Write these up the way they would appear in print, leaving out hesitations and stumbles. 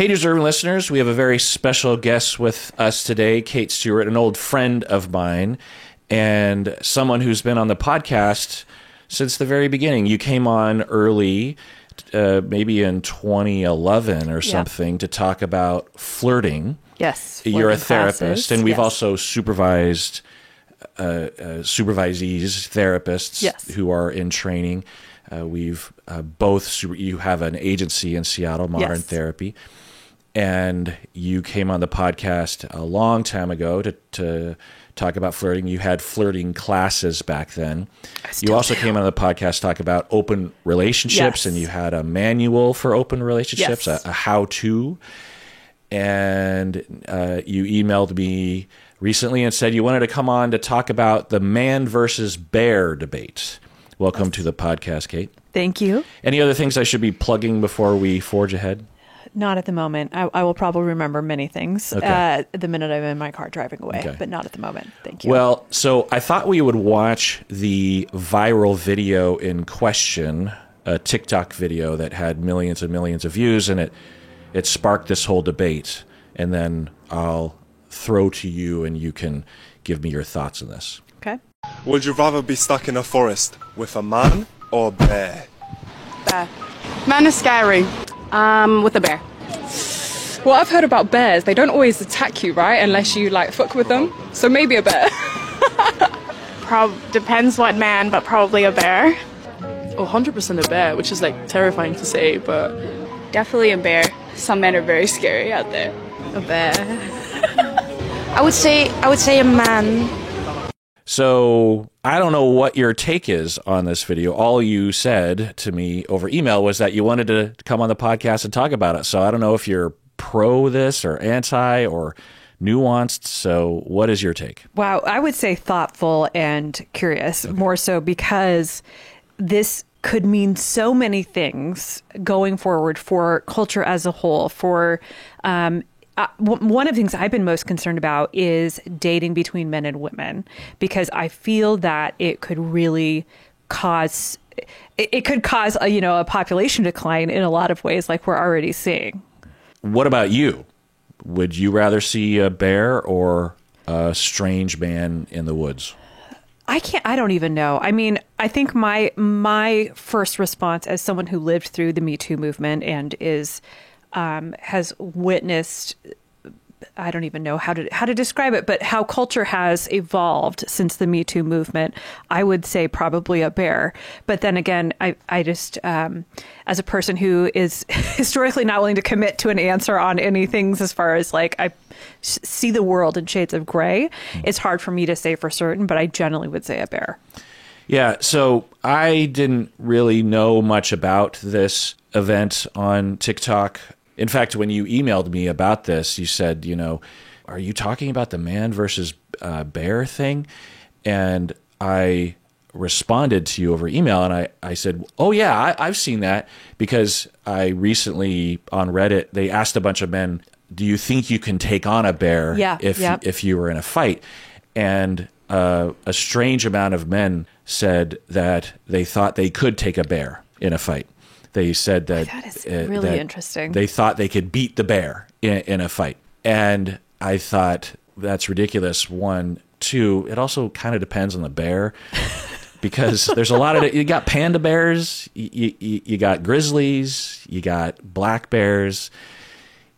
Hey, deserving listeners, we have a very special guest with us today, Kate Stewart, an old friend of mine and someone who's been on the podcast since the very beginning. You came on early, maybe in 2011 or something, to talk about flirting. Yes. You're a therapist, and we've also supervised supervisees, therapists who are in training. We've you have an agency in Seattle, Modern Therapy, and you came on the podcast a long time ago to talk about flirting. You had flirting classes back then. You also came on the podcast to talk about open relationships, and you had a manual for open relationships, a how-to. And you emailed me recently and said you wanted to come on to talk about the man versus bear debate. Welcome to the podcast, Kate. Thank you. Any other things I should be plugging before we forge ahead? Not at the moment. I will probably remember many things the minute I'm in my car driving away, but not at the moment. Thank you. Well, so I thought we would watch the viral video in question, a TikTok video that had millions and millions of views, and it sparked this whole debate. And then I'll throw to you, and you can give me your thoughts on this. Okay. Would you rather be stuck in a forest with a man or a bear? Bear. Man is scary. With a bear. Well, I've heard about bears. They don't always attack you, right? Unless you, fuck with them. So maybe a bear. Depends what man, but probably a bear. Oh, 100% a bear, which is, terrifying to say, but... Definitely a bear. Some men are very scary out there. A bear. I would say a man. So I don't know what your take is on this video. All you said to me over email was that you wanted to come on the podcast and talk about it. So I don't know if you're pro this or anti or nuanced. So what is your take? Wow. I would say thoughtful and curious, more so because this could mean so many things going forward for culture as a whole, for one of the things I've been most concerned about is dating between men and women, because I feel that it could really cause a population decline in a lot of ways, like we're already seeing. What about you? Would you rather see a bear or a strange man in the woods? I don't even know. I mean, I think my first response as someone who lived through the Me Too movement and has witnessed, I don't even know how to describe it, but how culture has evolved since the Me Too movement, I would say probably a bear. But then again, I just, as a person who is historically not willing to commit to an answer on any things, as far as I see the world in shades of gray, it's hard for me to say for certain, but I generally would say a bear. Yeah, so I didn't really know much about this event on TikTok. In fact, when you emailed me about this, you said, are you talking about the man versus bear thing? And I responded to you over email, and I said, oh, yeah, I've seen that, because I recently on Reddit, they asked a bunch of men, do you think you can take on a bear if you were in a fight? And a strange amount of men said that they thought they could take a bear in a fight. They said that is really that interesting. They thought they could beat the bear in a fight. And I thought, that's ridiculous. One, two, it also kind of depends on the bear, because there's a lot of, you got panda bears, you got grizzlies, you got black bears,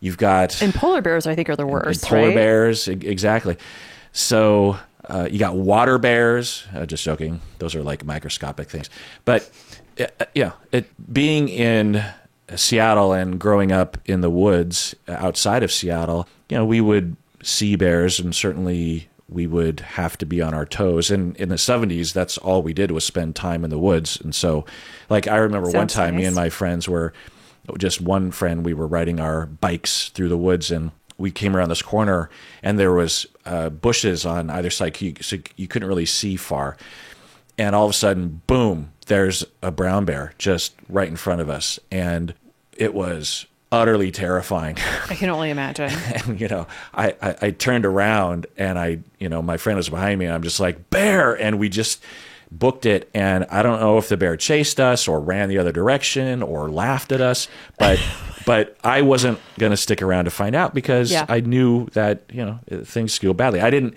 you've got... And polar bears, I think, are the worst, and polar right? bears, exactly. So you got water bears, just joking. Those are microscopic things. But being in Seattle and growing up in the woods outside of Seattle, we would see bears, and certainly we would have to be on our toes. And in the 70s, that's all we did was spend time in the woods. And so, I remember one time, me and my friends were, just one friend, we were riding our bikes through the woods, and we came around this corner, and there was bushes on either side, so you couldn't really see far. And all of a sudden, boom, there's a brown bear just right in front of us. And it was utterly terrifying. I can only imagine. And, I turned around, and my friend was behind me, and I'm just like, bear! And we just booked it. And I don't know if the bear chased us or ran the other direction or laughed at us, but But I wasn't going to stick around to find out because Yeah. I knew that, things could go badly. I didn't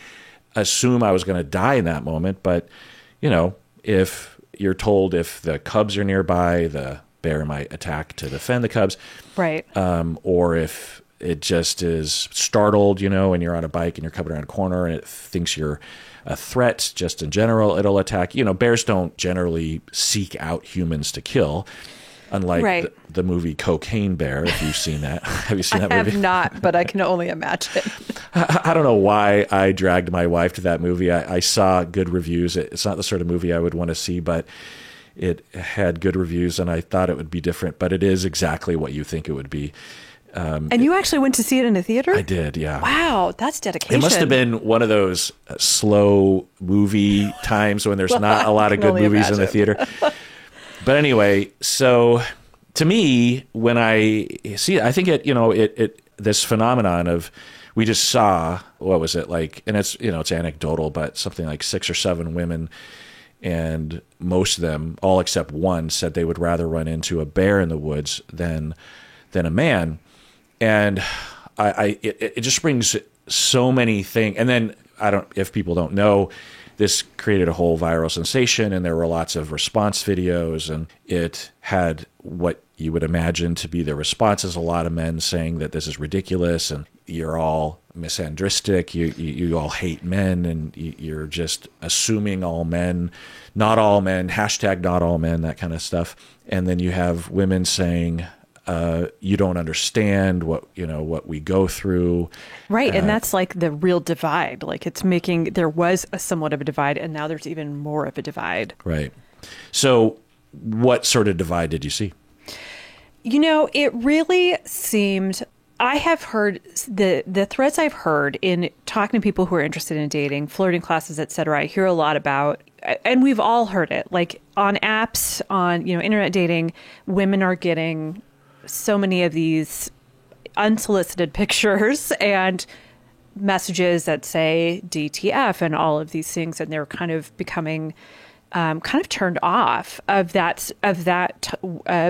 assume I was going to die in that moment, but, if you're told if the cubs are nearby, the bear might attack to defend the cubs. Right. Or if it just is startled, and you're on a bike and you're coming around a corner and it thinks you're a threat just in general, it'll attack. Bears don't generally seek out humans to kill, unlike Right. the movie Cocaine Bear, if you've seen that. Have you seen that I movie? have not, but I can only imagine. I don't know why I dragged my wife to that movie. I saw good reviews. It's not the sort of movie I would want to see, but it had good reviews, and I thought it would be different. But it is exactly what you think it would be. And you actually went to see it in a theater? I did, yeah. Wow, that's dedication. It must have been one of those slow movie times when there's not a lot of I can good only movies in the imagine. theater. But anyway, so to me, when I see it, I think it this phenomenon of we just saw, what was it like, and it's it's anecdotal, but something like 6 or 7 women, and most of them, all except one, said they would rather run into a bear in the woods than a man. And it just brings so many things. And then if people don't know, this created a whole viral sensation, and there were lots of response videos, and it had what you would imagine to be the responses. A lot of men saying that this is ridiculous and you're all misandristic, you all hate men, and you're just assuming all men, not all men, hashtag not all men, that kind of stuff. And then you have women saying, you don't understand what we go through. Right, and that's like the real divide. Like there was a somewhat of a divide, and now there's even more of a divide. Right. So what sort of divide did you see? It really seemed, I have heard the threads I've heard in talking to people who are interested in dating, flirting classes, etc. I hear a lot about, and we've all heard it, like on apps, on internet dating, women are getting so many of these unsolicited pictures and messages that say DTF and all of these things, and they're kind of becoming kind of turned off of that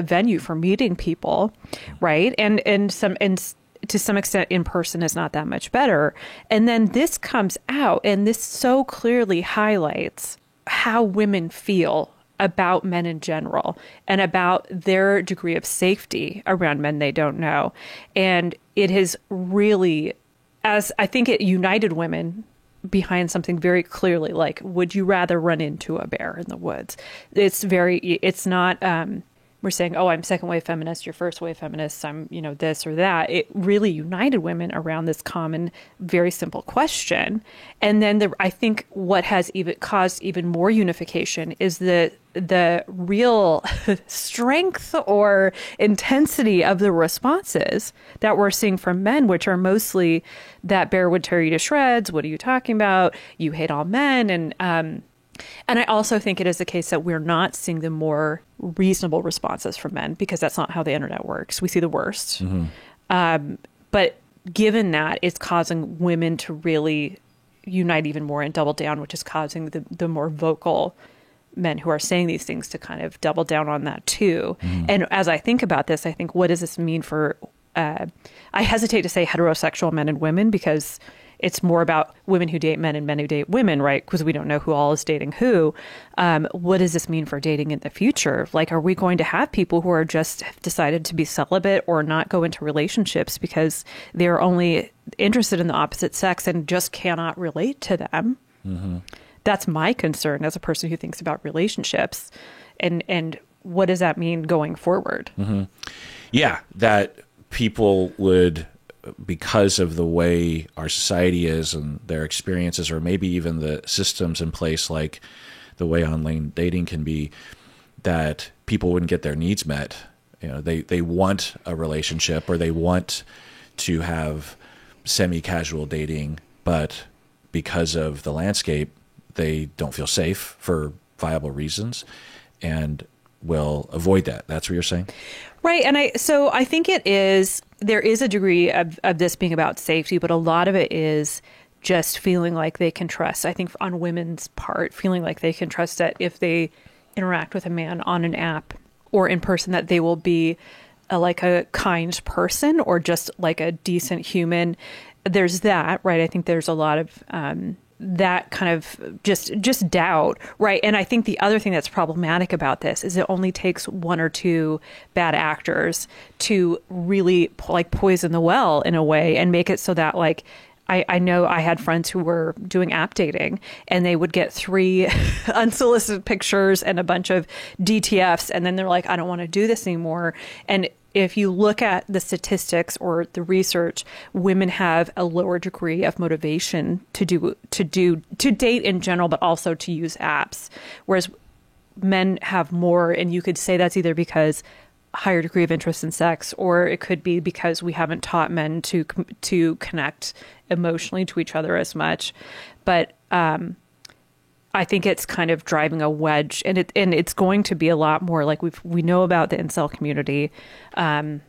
venue for meeting people, right? And to some extent, in person is not that much better. And then this comes out, and this so clearly highlights how women feel about men in general and about their degree of safety around men they don't know. And it has really, as I think it united women behind something very clearly, like, would you rather run into a bear in the woods? It's not, we're saying, oh, I'm second wave feminist, you're first wave feminist, I'm, this or that. It really united women around this common, very simple question. And then I think what has even caused even more unification is the real strength or intensity of the responses that we're seeing from men, which are mostly that bear would tear you to shreds. What are you talking about? You hate all men. And I also think it is the case that we're not seeing the more reasonable responses from men, because that's not how the internet works. We see the worst. Mm-hmm. But given that, it's causing women to really unite even more and double down, which is causing the more vocal men who are saying these things to kind of double down on that too. Mm-hmm. And as I think about this, I think, what does this mean for, I hesitate to say heterosexual men and women, because it's more about women who date men and men who date women, right? Because we don't know who all is dating who. What does this mean for dating in the future? Like, are we going to have people who are just decided to be celibate or not go into relationships because they're only interested in the opposite sex and just cannot relate to them? Mm-hmm. That's my concern as a person who thinks about relationships. And what does that mean going forward? Mm-hmm. Yeah, that people would, because of the way our society is and their experiences, or maybe even the systems in place, like the way online dating can be, that people wouldn't get their needs met. They want a relationship, or they want to have semi-casual dating, but because of the landscape, they don't feel safe for viable reasons and will avoid that. That's what you're saying? Right. And I think there is a degree of this being about safety, but a lot of it is just feeling like they can trust. I think on women's part, feeling like they can trust that if they interact with a man on an app or in person, that they will be like a kind person or just like a decent human. There's that, right? I think there's a lot of that kind of just doubt, right? And I think the other thing that's problematic about this is it only takes one or two bad actors to really like poison the well in a way and make it so that like I know I had friends who were doing app dating and they would get 3 unsolicited pictures and a bunch of DTFs. And then they're like, I don't want to do this anymore. And if you look at the statistics or the research, women have a lower degree of motivation to date in general, but also to use apps. Whereas men have more, and you could say that's either because higher degree of interest in sex, or it could be because we haven't taught men to connect emotionally to each other as much. But I think it's kind of driving a wedge, and it's going to be a lot more like we know about the incel community, and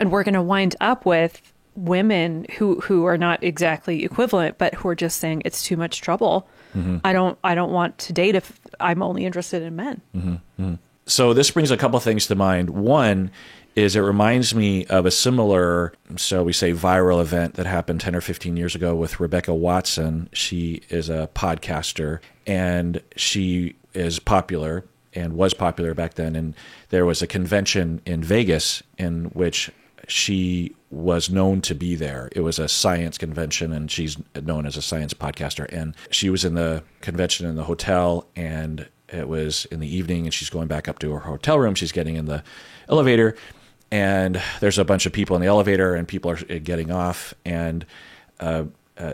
we're going to wind up with women who are not exactly equivalent, but who are just saying it's too much trouble. Mm-hmm. I don't want to date if I'm only interested in men. Mm-hmm. Mm-hmm. So this brings a couple things to mind. One is it reminds me of a similar, so we say viral event that happened 10 or 15 years ago with Rebecca Watson. She is a podcaster, and she is popular and was popular back then. And there was a convention in Vegas in which she was known to be there. It was a science convention, and she's known as a science podcaster. And she was in the convention in the hotel, and it was in the evening, and she's going back up to her hotel room. She's getting in the elevator, and there's a bunch of people in the elevator, and people are getting off, and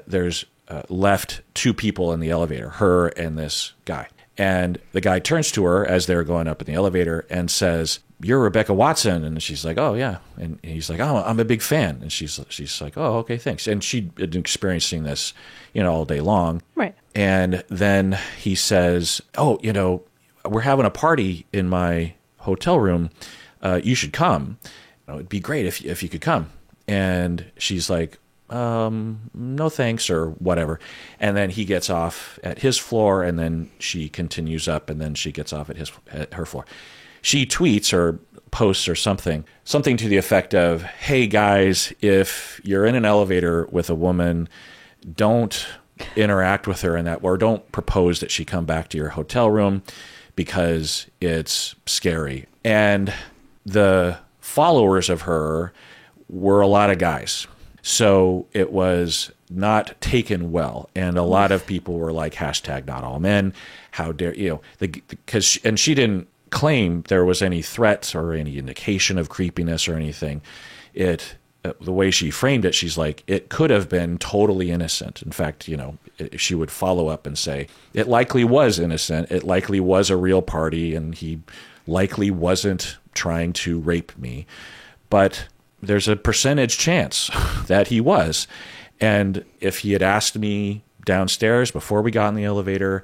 there's left 2 people in the elevator, her and this guy. And the guy turns to her as they're going up in the elevator and says, "You're Rebecca Watson." And she's like, "Oh, yeah." And he's like, "Oh, I'm a big fan." And she's like, "Oh, okay, thanks." And she'd been experiencing this, all day long. Right. And then he says, "Oh, we're having a party in my hotel room. You should come. It'd be great if you could come." And she's like, "No thanks," or whatever. And then he gets off at his floor, and then she continues up, and then she gets off at her floor. She tweets or posts or something to the effect of, "Hey guys, if you're in an elevator with a woman, don't interact with her in that, or don't propose that she come back to your hotel room because it's scary." And the followers of her were a lot of guys. So it was not taken well. And a lot of people were like, hashtag not all men. How dare, and she didn't claim there was any threats or any indication of creepiness or anything. The way she framed it, she's like, it could have been totally innocent. In fact, she would follow up and say, it likely was innocent. It likely was a real party, and he likely wasn't trying to rape me. But there's a percentage chance that he was. And if he had asked me downstairs before we got in the elevator,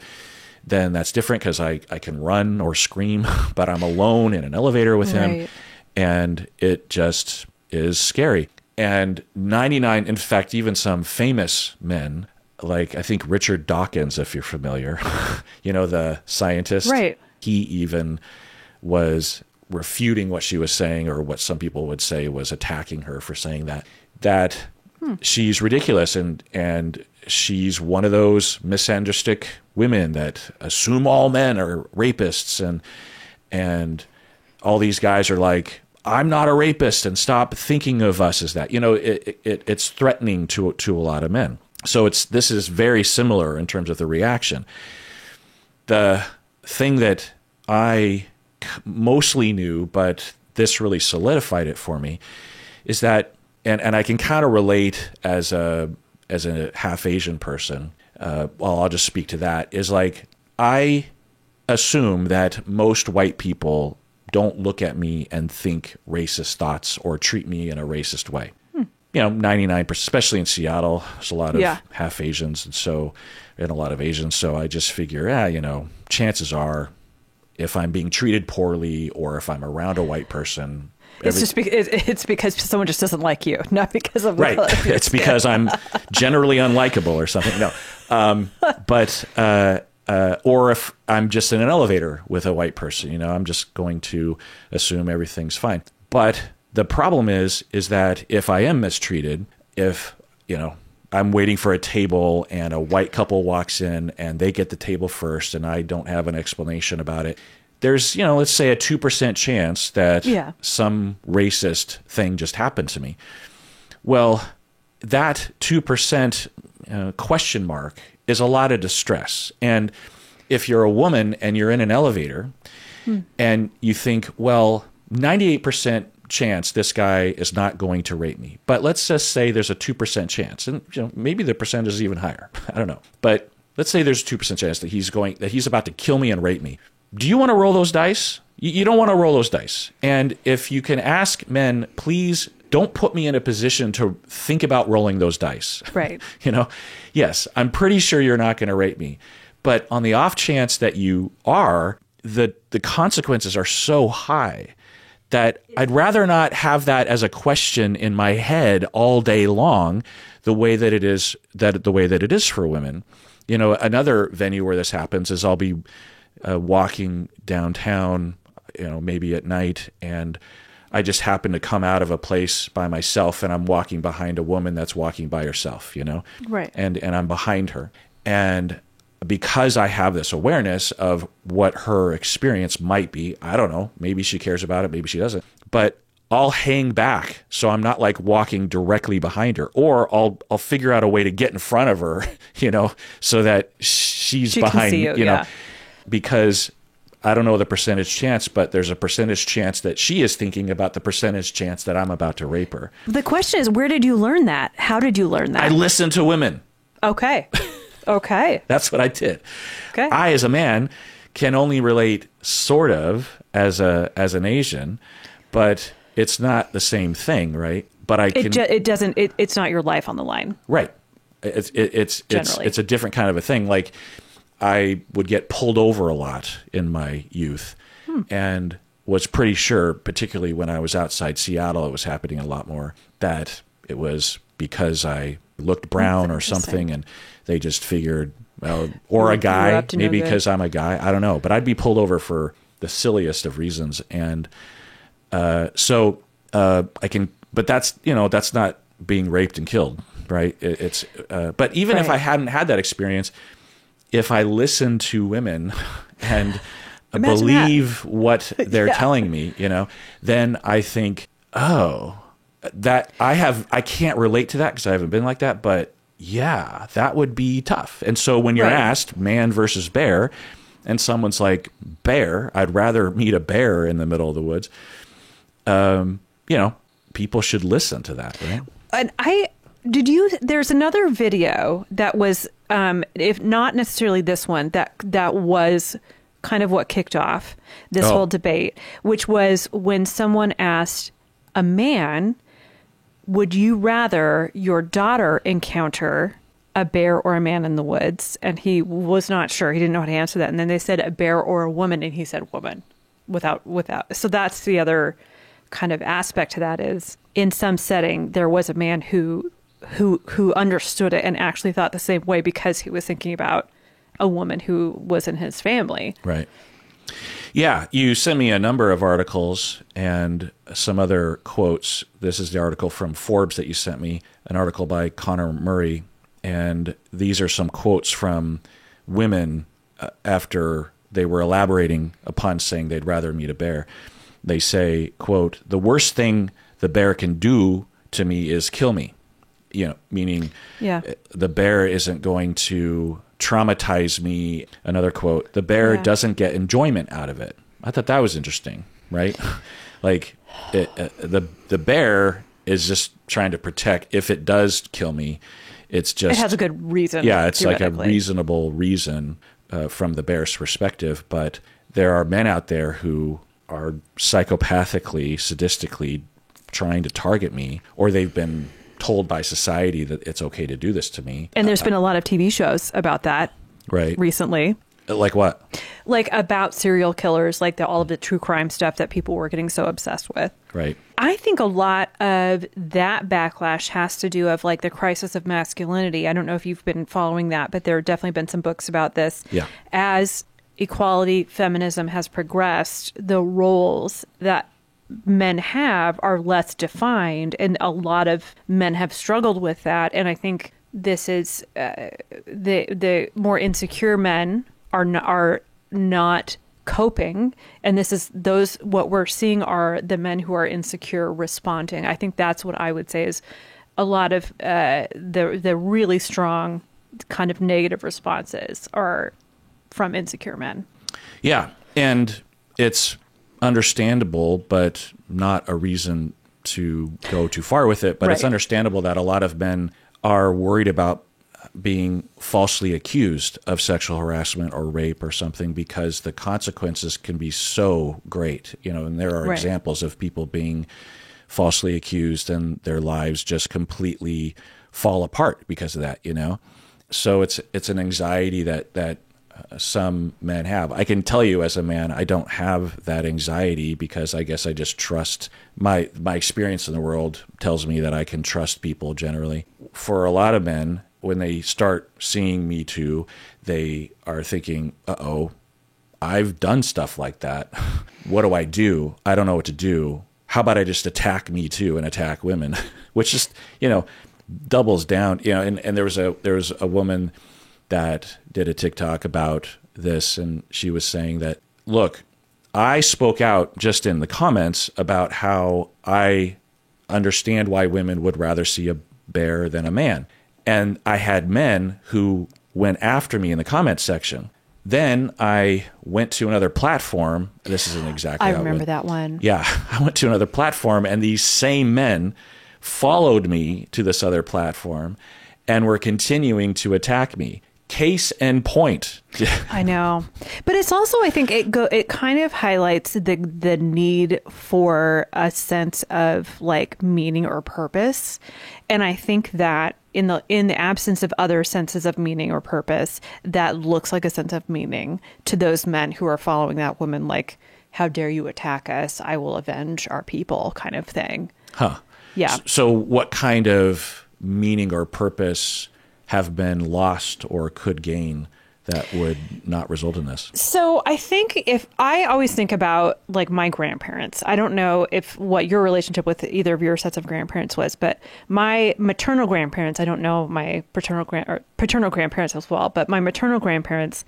then that's different because I can run or scream, but I'm alone in an elevator with him. And it just is scary. And 99, in fact, even some famous men, like I think Richard Dawkins, if you're familiar, the scientist, right? He even was refuting what she was saying, or what some people would say was attacking her for saying that she's ridiculous, and she's one of those misogynistic women that assume all men are rapists, and all these guys are like, I'm not a rapist, and stop thinking of us as that. It's threatening to a lot of men. So this is very similar in terms of the reaction. The thing that I mostly knew, but this really solidified it for me, is that, and I can kind of relate as a half Asian person. I'll just speak to that. Is like, I assume that most white people don't look at me and think racist thoughts or treat me in a racist way. 99%, especially in Seattle, there's a lot of half Asians, and a lot of Asians. So I just figure, chances are, if I'm being treated poorly or if I'm around a white person, it's because someone just doesn't like you, not because of right. It's because I'm generally unlikable or something. No, or if I'm just in an elevator with a white person, I'm just going to assume everything's fine. But the problem is that if I am mistreated, if, I'm waiting for a table and a white couple walks in and they get the table first and I don't have an explanation about it, there's, let's say a 2% chance that some racist thing just happened to me. Well, that 2% question mark is a lot of distress. And if you're a woman and you're in an elevator and you think, well, 98% chance this guy is not going to rape me. But let's just say there's a 2% chance. And maybe the percentage is even higher. I don't know. But let's say there's a 2% chance that he's about to kill me and rape me. Do you want to roll those dice? You don't want to roll those dice. And if you can ask men, please don't put me in a position to think about rolling those dice. Right. Yes, I'm pretty sure you're not going to rape me. But on the off chance that you are, the consequences are so high that I'd rather not have that as a question in my head all day long, the way that it is for women. Another venue where this happens is I'll be walking downtown, maybe at night, and I just happen to come out of a place by myself, and I'm walking behind a woman that's walking by herself, Right. And I'm behind her. And because I have this awareness of what her experience might be, I don't know, maybe she cares about it, maybe she doesn't, but I'll hang back so I'm not like walking directly behind her, or I'll figure out a way to get in front of her, so that she's behind me, because I don't know the percentage chance, but there's a percentage chance that she is thinking about the percentage chance that I'm about to rape her. The question is, where did you learn that? How did you learn that? I listen to women. Okay. Okay. That's what I did. Okay. I, as a man, can only relate sort of as an Asian, but it's not the same thing, right? But it's not your life on the line. Right. It's a different kind of a thing. Like, I would get pulled over a lot in my youth and was pretty sure, particularly when I was outside Seattle, it was happening a lot more, that it was because I looked brown or something, and they just figured, well, or a guy, maybe because I'm a guy, I don't know. But I'd be pulled over for the silliest of reasons. And so I can, but that's not being raped and killed, right? But even if I hadn't had that experience, if I listen to women and believe what they're telling me, then I think, that I can't relate to that because I haven't been like that, but yeah, that would be tough. And so when you're asked man versus bear, and someone's like, bear, I'd rather meet a bear in the middle of the woods, people should listen to that, right? And there's another video that was, if not necessarily this one, that was kind of what kicked off this whole debate, which was when someone asked a man, would you rather your daughter encounter a bear or a man in the woods? And he was not sure. He didn't know how to answer that. And then they said a bear or a woman, and he said woman without. So that's the other kind of aspect to that, is in some setting there was a man who understood it and actually thought the same way because he was thinking about a woman who was in his family. Right. Yeah, you sent me a number of articles and some other quotes. This is the article from Forbes that you sent me, an article by Connor Murray. And these are some quotes from women after they were elaborating upon saying they'd rather meet a bear. They say, quote, "The worst thing the bear can do to me is kill me." Meaning the bear isn't going to traumatize me. Another quote, "The bear doesn't get enjoyment out of it." I thought that was interesting, right? Like the bear is just trying to protect. If it does kill me, it has a good reason. Yeah, it's like a reasonable reason from the bear's perspective. But there are men out there who are psychopathically, sadistically trying to target me, or they've been told by society that it's okay to do this to me. And there's been a lot of TV shows about that recently. Like what? Like about serial killers, like all of the true crime stuff that people were getting so obsessed with. Right. I think a lot of that backlash has to do with like the crisis of masculinity. I don't know if you've been following that, but there have definitely been some books about this. Yeah. As equality, feminism has progressed, the roles that men have are less defined, and a lot of men have struggled with that. And I think this is the more insecure men are not coping, and this is what we're seeing are the men who are insecure responding. I think that's what I would say is a lot of the really strong kind of negative responses are from insecure men. Yeah, and it's understandable, but not a reason to go too far with it. But It's understandable that a lot of men are worried about being falsely accused of sexual harassment or rape or something, because the consequences can be so great, and there are examples of people being falsely accused and their lives just completely fall apart because of that, So it's an anxiety that some men have. I can tell you as a man, I don't have that anxiety because I guess I just trust my experience in the world tells me that I can trust people generally. For a lot of men, when they start seeing Me Too, they are thinking, uh-oh, I've done stuff like that. What do? I don't know what to do. How about I just attack Me Too and attack women? Which just, doubles down, and there was a woman that did a TikTok about this, and she was saying that, look, I spoke out just in the comments about how I understand why women would rather see a bear than a man. And I had men who went after me in the comment section. Then I went to another platform. This isn't exactly I how remember that one. Yeah, I went to another platform, and these same men followed me to this other platform and were continuing to attack me. Case in point. I know. But it's also, I think it kind of highlights the need for a sense of like meaning or purpose. And I think that in the absence of other senses of meaning or purpose, that looks like a sense of meaning to those men who are following that woman, like, how dare you attack us? I will avenge our people kind of thing. Huh. Yeah. So what kind of meaning or purpose have been lost or could gain that would not result in this? So I think I always think about like my grandparents. I don't know what your relationship with either of your sets of grandparents was, but my maternal grandparents, I don't know my paternal grandparents as well, but my maternal grandparents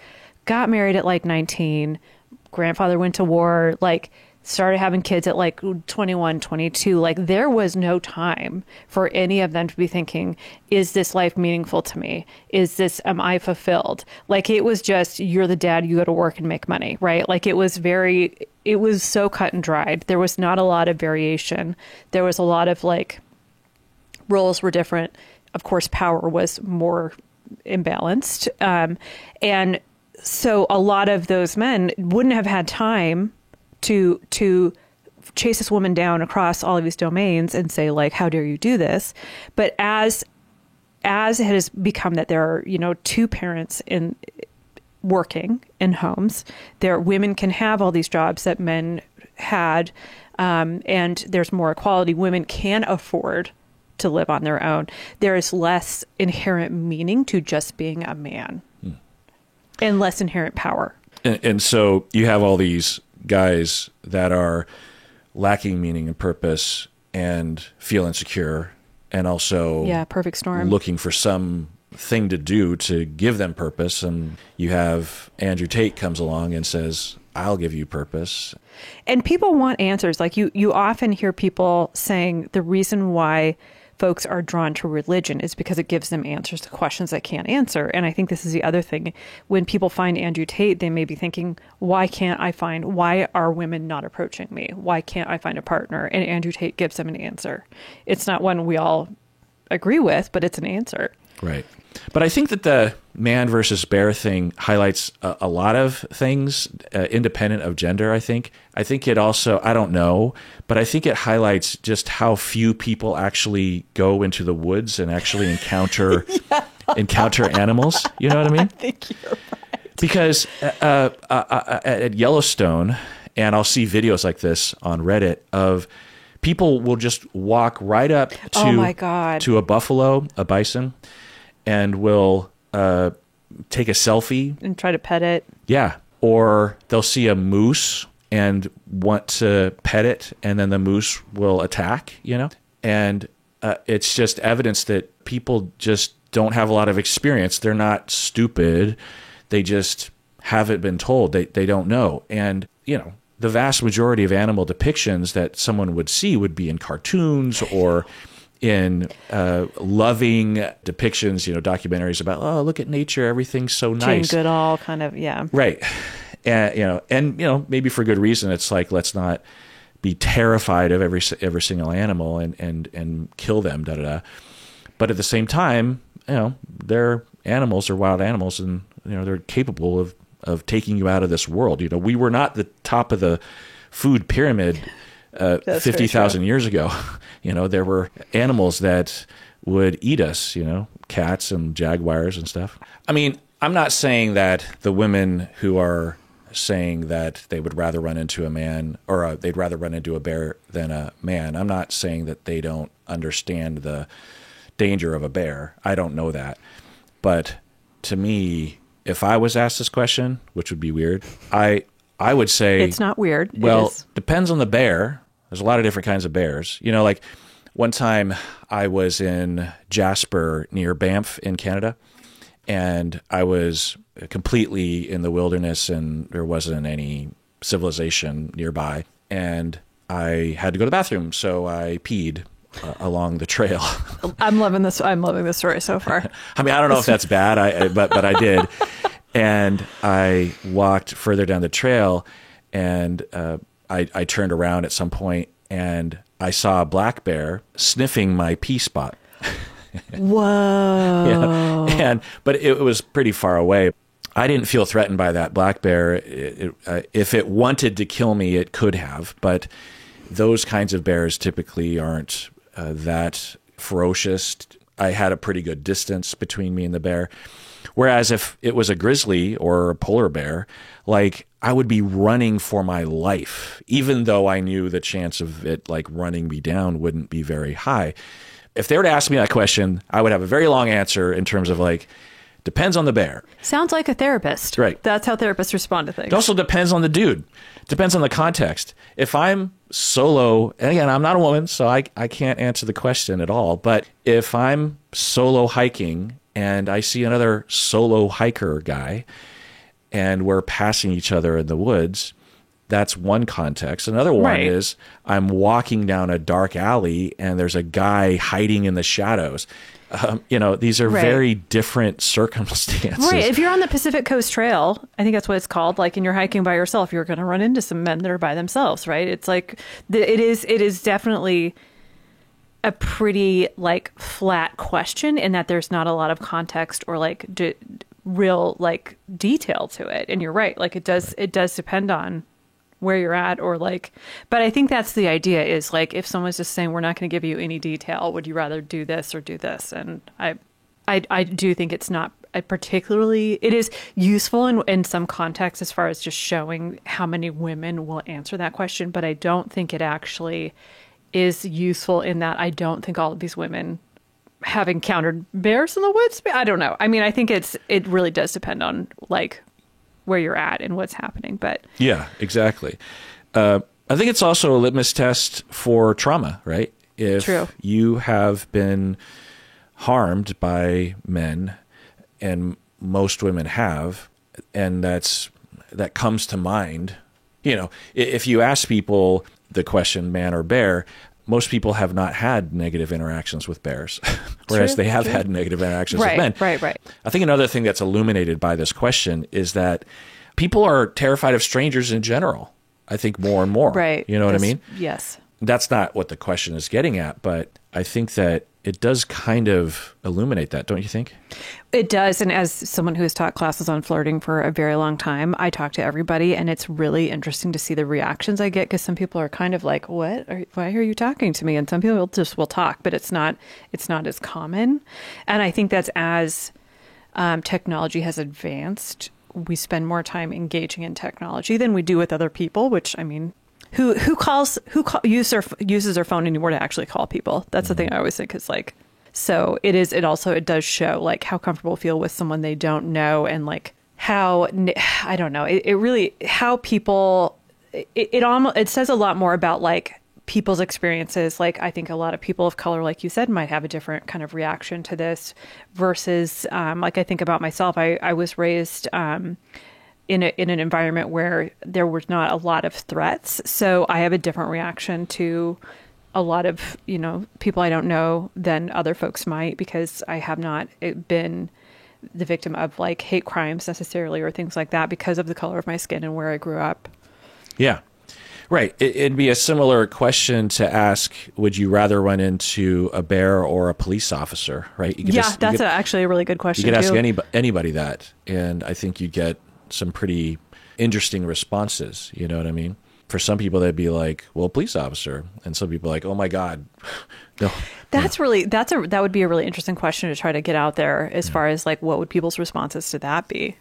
got married at like 19. Grandfather went to war, like started having kids at like 21, 22. Like there was no time for any of them to be thinking, is this life meaningful to me? Am I fulfilled? Like it was just, you're the dad, you go to work and make money, right? Like it was so cut and dried. There was not a lot of variation. There was a lot of like, roles were different. Of course, power was more imbalanced. And so a lot of those men wouldn't have had time to chase this woman down across all of these domains and say like, how dare you do this? But as it has become that there are, two parents working in homes, women can have all these jobs that men had, and there's more equality. Women can afford to live on their own. There is less inherent meaning to just being a man and less inherent power. And so you have all these guys that are lacking meaning and purpose and feel insecure and also perfect storm, looking for some thing to do to give them purpose. And you have Andrew Tate comes along and says, I'll give you purpose. And people want answers. Like you often hear people saying the reason why folks are drawn to religion is because it gives them answers to questions they can't answer. And I think this is the other thing. When people find Andrew Tate, they may be thinking, why are women not approaching me? Why can't I find a partner? And Andrew Tate gives them an answer. It's not one we all agree with, but it's an answer. Right. But I think that the man versus bear thing highlights a lot of things independent of gender, I think. I think it also, I don't know, but I think it highlights just how few people actually go into the woods and actually encounter animals. You know what I mean? I think you're right. Because at Yellowstone, and I'll see videos like this on Reddit of people will just walk right up to a buffalo, a bison, and will take a selfie and try to pet it. Yeah. Or they'll see a moose and want to pet it, and then the moose will attack, And it's just evidence that people just don't have a lot of experience. They're not stupid. They just haven't been told. They don't know. And, the vast majority of animal depictions that someone would see would be in cartoons or in loving depictions, documentaries about, oh, look at nature, everything's so nice. Jane Goodall kind of, yeah. Right. And maybe for good reason. It's like, let's not be terrified of every single animal and kill them, But at the same time, they're animals, they're wild animals, and they're capable of taking you out of this world. We were not the top of the food pyramid 50,000 years ago. There were animals that would eat us, cats and jaguars and stuff. I mean, I'm not saying that the women who are saying that they would rather run into a man or they'd rather run into a bear than a man, I'm not saying that they don't understand the danger of a bear. I don't know that. But to me, if I was asked this question, which would be weird, I would say... It's not weird. Well, depends on the bear. There's a lot of different kinds of bears. Like one time I was in Jasper near Banff in Canada, and I was completely in the wilderness and there wasn't any civilization nearby. And I had to go to the bathroom, so I peed along the trail. I'm loving this. I'm loving this story so far. I mean, I don't know if that's bad, but I did. And I walked further down the trail, and I turned around at some point, and I saw a black bear sniffing my pee spot. Whoa! Yeah. But it was pretty far away. I didn't feel threatened by that black bear. If it wanted to kill me, it could have. But those kinds of bears typically aren't that ferocious. I had a pretty good distance between me and the bear. Whereas if it was a grizzly or a polar bear, like I would be running for my life, even though I knew the chance of it like running me down wouldn't be very high. If they were to ask me that question, I would have a very long answer in terms of like, depends on the bear. Sounds like a therapist. Right. That's how therapists respond to things. It also depends on the dude. Depends on the context. If I'm solo, and again, I'm not a woman, so I can't answer the question at all. But if I'm solo hiking and I see another solo hiker guy and we're passing each other in the woods, that's one context. Another one Right. is I'm walking down a dark alley and there's a guy hiding in the shadows. These are Right. very different circumstances. Right. If you're on the Pacific Coast Trail, I think that's what it's called. Like, and you're hiking by yourself, you're going to run into some men that are by themselves, right? It's like it is definitely a pretty like flat question in that there's not a lot of context or like real like detail to it. And you're right. Like it does depend on where you're at or like, but I think that's the idea is like, if someone's just saying, we're not going to give you any detail, would you rather do this or do this? And I do think it's not particularly, it is useful in some context as far as just showing how many women will answer that question. But I don't think it actually is useful in that I don't think all of these women have encountered bears in the woods. I don't know. I mean, I think it really does depend on like where you're at and what's happening. But yeah, exactly. I think it's also a litmus test for trauma, right? If True. you have been harmed by men, and most women have, and that comes to mind. If you ask people the question, man or bear, most people have not had negative interactions with bears, whereas they have had negative interactions with men. Right. I think another thing that's illuminated by this question is that people are terrified of strangers in general. I think more and more. Right. You know what I mean? Yes. That's not what the question is getting at, but I think that it does kind of illuminate that, don't you think? It does. And as someone who has taught classes on flirting for a very long time, I talk to everybody, and it's really interesting to see the reactions I get, because some people are kind of like, why are you talking to me? And some people just will talk, but it's not as common. And I think that's as technology has advanced, we spend more time engaging in technology than we do with other people, which, I mean, who uses their phone anymore to actually call people? That's the thing I always think is like, so it does show like how comfortable feel with someone they don't know, and like how, I don't know, it really, how people it says a lot more about like people's experiences. Like I think a lot of people of color, like you said, might have a different kind of reaction to this versus like I think about myself. I was raised in an environment where there was not a lot of threats, so I have a different reaction to a lot of people I don't know than other folks might, because I have not been the victim of like hate crimes necessarily or things like that because of the color of my skin and where I grew up. Yeah. Right. It'd be a similar question to ask, would you rather run into a bear or a police officer, right? That's actually a really good question. You could ask too. anybody that, and I think you'd get some pretty interesting responses. You know what I mean? For some people, they'd be like, well, police officer. And some people are like, oh, my God. No. That would be a really interesting question to try to get out there as far as like, what would people's responses to that be?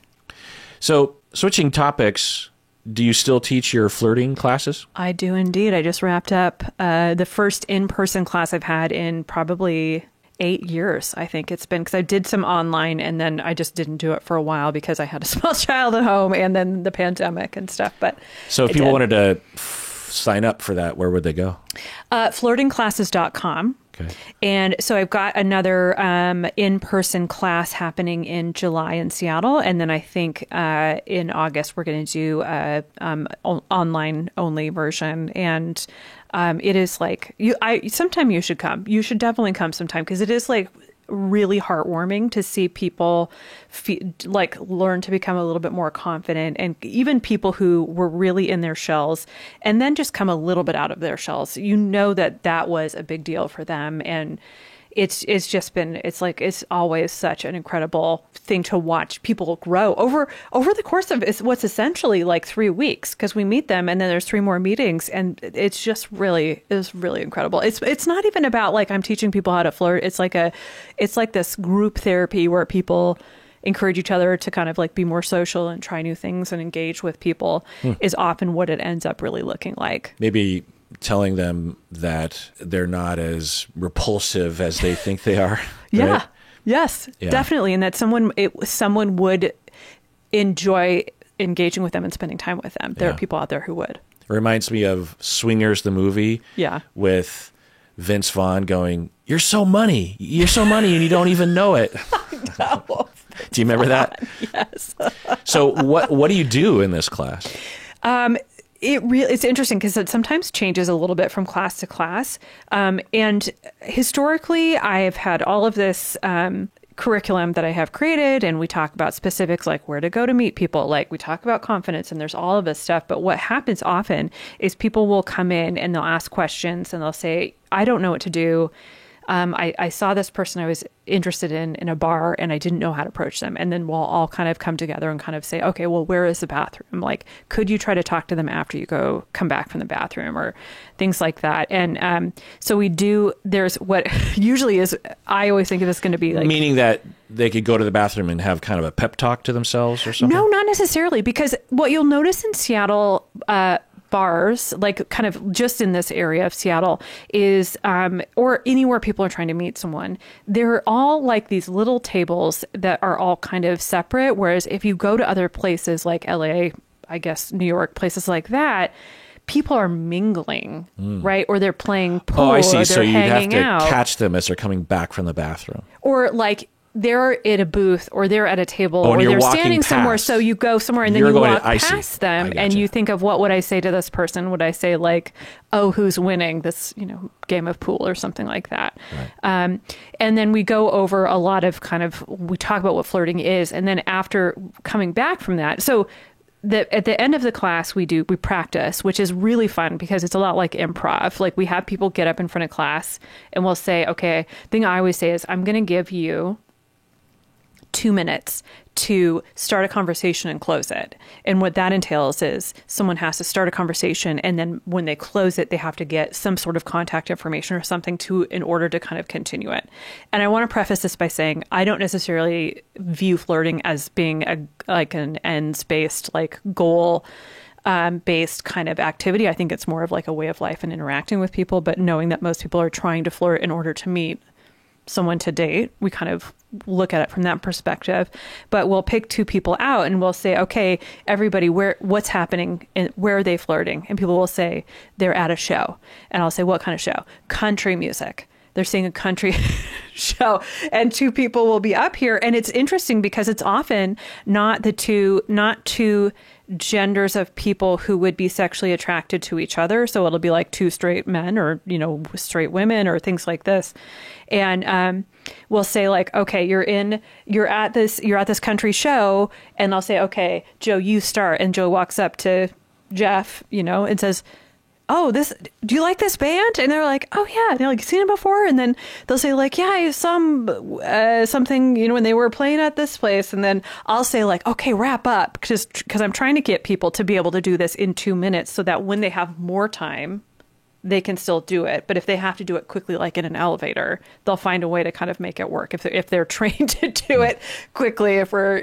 So switching topics, do you still teach your flirting classes? I do indeed. I just wrapped up the first in-person class I've had in probably 8 years, I think it's been, because I did some online and then I just didn't do it for a while because I had a small child at home and then the pandemic and stuff. But so if people wanted to sign up for that, where would they go? Flirtingclasses.com. Okay. And so I've got another in-person class happening in July in Seattle. And then I think in August, we're going to do an online-only version. And it is like, sometime you should come. You should definitely come sometime, because it is like really heartwarming to see people learn to become a little bit more confident, and even people who were really in their shells and then just come a little bit out of their shells. That was a big deal for them, and it's always such an incredible thing to watch people grow over the course of what's essentially like 3 weeks, because we meet them and then there's 3 more meetings, and it's really incredible. It's not even about like I'm teaching people how to flirt. It's like this group therapy where people encourage each other to kind of like be more social and try new things and engage with people is often what it ends up really looking like. Maybe telling them that they're not as repulsive as they think they are. Yeah. Right? Yes, yeah. Definitely. And that someone would enjoy engaging with them and spending time with them. There are people out there who would. It reminds me of Swingers, the movie. Yeah. With Vince Vaughn going, you're so money and you don't even know it. No. Do you remember that? Yes. So what do you do in this class? It's interesting because it sometimes changes a little bit from class to class. And historically, I have had all of this curriculum that I have created, and we talk about specifics like where to go to meet people. Like we talk about confidence, and there's all of this stuff. But what happens often is people will come in and they'll ask questions and they'll say, I don't know what to do. I saw this person I was interested in a bar, and I didn't know how to approach them. And then we'll all kind of come together and kind of say, okay, well, where is the bathroom? Like, could you try to talk to them after you come back from the bathroom, or things like that? And so we do, there's what usually is, I always think of this going to be like. Meaning that they could go to the bathroom and have kind of a pep talk to themselves or something? No, not necessarily, because what you'll notice in Seattle, bars, like kind of just in this area of Seattle, is or anywhere people are trying to meet someone, they're all like these little tables that are all kind of separate. Whereas if you go to other places like LA, I guess New York, places like that, people are mingling, right? Or they're playing pool. Oh, I see. Or they're So you'd have hanging to out. catch them as they're coming back from the bathroom. Or like they're at a booth, or they're at a table, and or you're they're walking standing somewhere. past. So you go somewhere and then You're you going walk to- I see. past them, I and gotcha. you think of what would I say to this person? Would I say like, oh, who's winning this, game of pool or something like that? Right. And then we go over a lot of we talk about what flirting is. And then after coming back from that, so at the end of the class, we practice, which is really fun because it's a lot like improv. Like we have people get up in front of class and we'll say, okay, thing I always say is, I'm going to give you 2 minutes to start a conversation and close it. And what that entails is someone has to start a conversation, and then when they close it, they have to get some sort of contact information or something in order to kind of continue it. And I want to preface this by saying I don't necessarily view flirting as being an ends-based, like goal based kind of activity. I think it's more of like a way of life and interacting with people, but knowing that most people are trying to flirt in order to meet someone to date. We kind of look at it from that perspective, but we'll pick 2 people out and we'll say, okay, everybody, what's happening and where are they flirting? And people will say they're at a show. And I'll say, what kind of show? Country music. They're seeing a country show, and 2 people will be up here. And it's interesting because it's often not two genders of people who would be sexually attracted to each other. So it'll be like 2 straight men or, straight women or things like this. And we'll say like, okay, you're at this country show. And I'll say, okay, Joe, you start. And Joe walks up to Jeff, and says, oh, do you like this band? And they're like, oh yeah. And they're like, you seen it before? And then they'll say like, yeah, I saw something, when they were playing at this place. And then I'll say like, okay, wrap up. Because I'm trying to get people to be able to do this in 2 minutes so that when they have more time, they can still do it. But if they have to do it quickly, like in an elevator, they'll find a way to kind of make it work if they're trained to do it quickly, if we're,